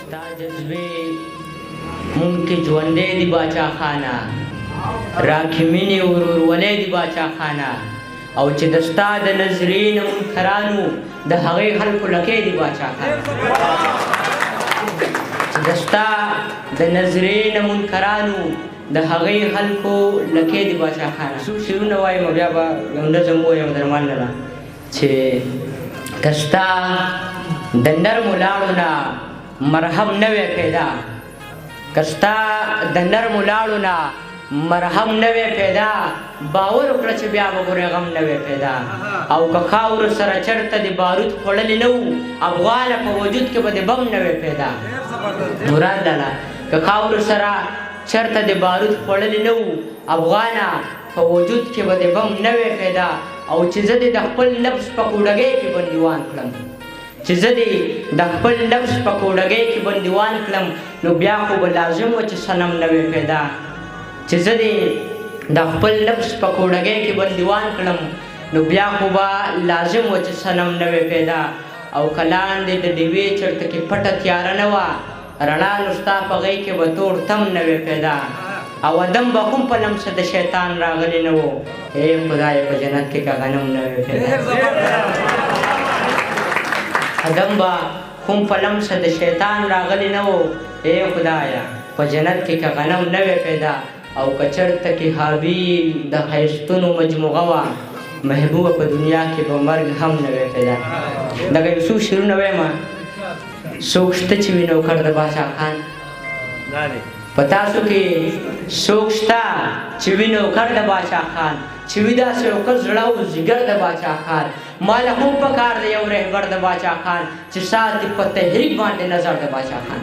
ستا جذبې مونږ کې ژوندی دي باچا خانه، راکې مینې ورورولۍ دي باچا خانه، او چې د ستا د نظرې نه منکرانو د هغې خلکو لکۍ دي باچا خانه، چې د ستا د نظرې نه منکرانو د هغې خلکو لکۍ دي باچا خانه. څو شعرونه وایم او بیا به یو نظم ووایم درمان لره چې که ستا د نرمو لاړو نه مرهم نه وی پیدا، که ستا د نرمو لاړو نه مرهم نه وی پیدا، باور وکړه چې بیا به ګورې غم نه وی پیدا. او که خاورو سره چرته د بارود خوړلې نه وو افغانه په وجود کې به د بم نه وی پیدا. مراد لاله که خاورو سره چرته د بارود خوړلې نه وو افغانه په وجود کې به د بم نه وی پیدا. او چې زه دې د خپل نفس په کوډګۍ کې بندیوان کړم، چې زه دې د خپل نفس په کوډګۍ کې بندیوان کړم، نو بیا خو به لازم و چې صنم نه وی پیدا. چې زه دې د خپل نفس په کوډګۍ کې بندیوان کړم، نو بیا خو به لازم و چې صنم نه وی پیدا. او که لاندې د ډیوې چرته کې پټه تیاره نه وه، رڼا نو ستا په غۍ کې به تور تم نه وی پیدا. او ادم به هم په لمس د شیطان راغلی نه و، ای خدای په جنت کې که غنم نه وی پیدا. ادم به هم په لمس د شیطان راغلی نه و، ای خدایه په جنت کې که غنم نه وی پیدا. او که چرته کې حابیل د ښایستونو مجموعه وه، محبوبه په دنیا کې به مرګ هم نه وی پیدا. دغه یو څو شعرونه ویمه. څوک شته چې وي نوکر د باچا خان، په تاسو کې څوک شته چې وي نوکر د باچا خان، چې وي داسې یو کس زړه او ځیګر د باچا خان. ماله هم پکار دی یو رهبر د باچا خان، چې ساتي په تحریک باندې نظر د باچا خان.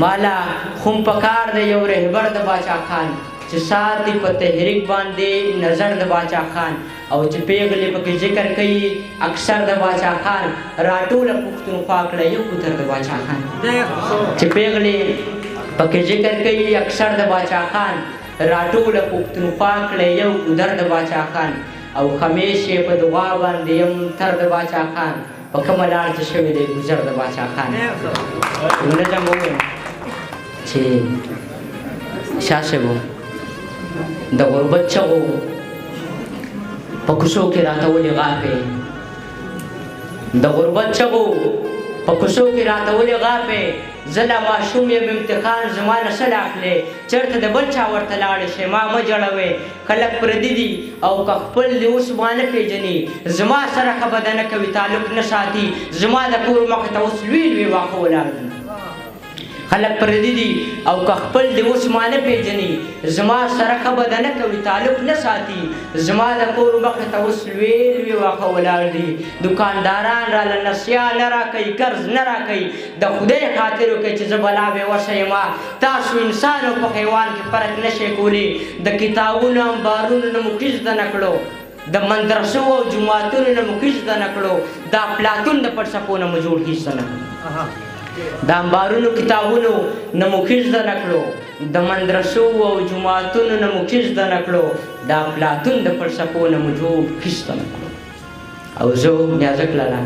مالا هم پکار دی یو رهبر د باچا خان، چې ساتي په تحریک باندې نظر د باچا خان. او چې پیغلې پکې ذکر کوي اکثر د باچا خان، راټوله پښتونخوا کړه یو کوتر د باچا خان. چې پیغلې پکې ذکر کوي اکثر د باچا خان، راټوله پښتونخوا کړه یو کوتر د باچا خان. او همیشه په دعا باندې یم تر د باچا خان، په کومه لار چې شوی دی ګذر د باچا خان. نظم ووایم چې شاه صاحب د غربت چغو په کوڅو کې راته ولې غاپې، د غربت چغو په کوڅو کې راته ولې غاپې. زه لا ماشوم یم امتحان زما نه څه لاخلې، چېرته د بل چا ورته لاړې شې ما مه جړوې. خلک پردي دي او که خپل دې اوس ما نه پېژني، زما سره ښه بده نه کوي تعلق نه ساتي، زما د کور مخې ته اوس لوی لوی واښه ولاړ دي. خلک پردي دي او که خپل دې اوس ما نه پېژني، زما سره ښه بده نه کوي تعلق نه ساتي، زما د کور مخې ته اوس لوی لوی واښه ولاړ دي. دوکانداران راله نسیا نه راکوي، قرض نه راکوي، د خدای خاطر وکړئ چې زه بلا بېوسه یم. تاسو انسان او په حیوان کې فرق نه شئ کولی. د کتابونو انبارونو نه مو هېڅ زده نه کړو، د مدرسو او جوماتونو نه مو هېڅ زده نه کړو، د افلاطون د فلسفو نه مو جوړ هېڅ زده نه کړو، د انبارونو کتابونو نه مو هېڅ زده نه کړو، د مدرسو او جوماتونو نه مو هېڅ زده نه کړو، د افلاطون د فلسفو نه مو جوړ هېڅ زده نه کړو. او زه نیازک لاله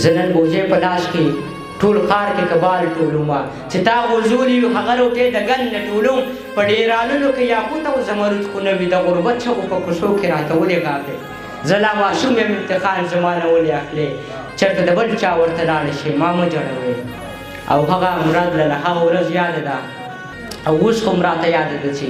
زه نن بوجۍ په لاس کې ټول ښار کې کبال ټولومه، چې تا غورځولي وي هغه روټۍ د ګن نه ټولوم. په ډېرانونو کې یاقوت او زمرود خو نه وي، د غربت چغو په کوڅو کې راته ولې غاپې. زه لا ماشوم یم امتحان زما نه ولې اخلې، چېرته د بل چا ورته لاړې شې ما مه جړوې. او هغه مراد لاله هغه ورځ یاده ده او اوس هم راته یاده ده چې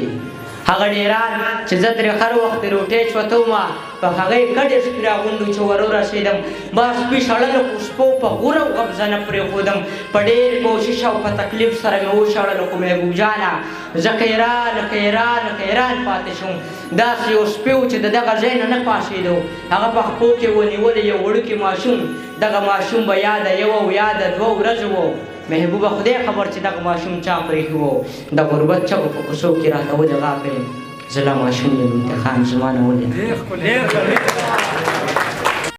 هغه ډېران چې زه ترې هر وخت د روټۍ چوتومه، په هغې کډې سپي راغونډو چې ور ورسېدم، ما سپي شړلو خو سپو په غوره او قبضه نه پرېښودم. په ډېر کوشش او په تکلیف سره مې وشړلو خو محبوب جانه زه حیران حیران حیران پاتې شوم. داسې یو سپی و چې د دغه ځای نه نه پاڅېدو، هغه په خپو کې ونیولی یو وړوکی ماشوم. دغه ماشوم به یا د یوه او یا د دوه ورځو و. محبوبه خدای خبر چې دغه ماشوم چا پرېښي و. د غربت چغو په کوڅو کې راته ولې غاپې، زه لا ماشوم یم امتحان زما نه ولې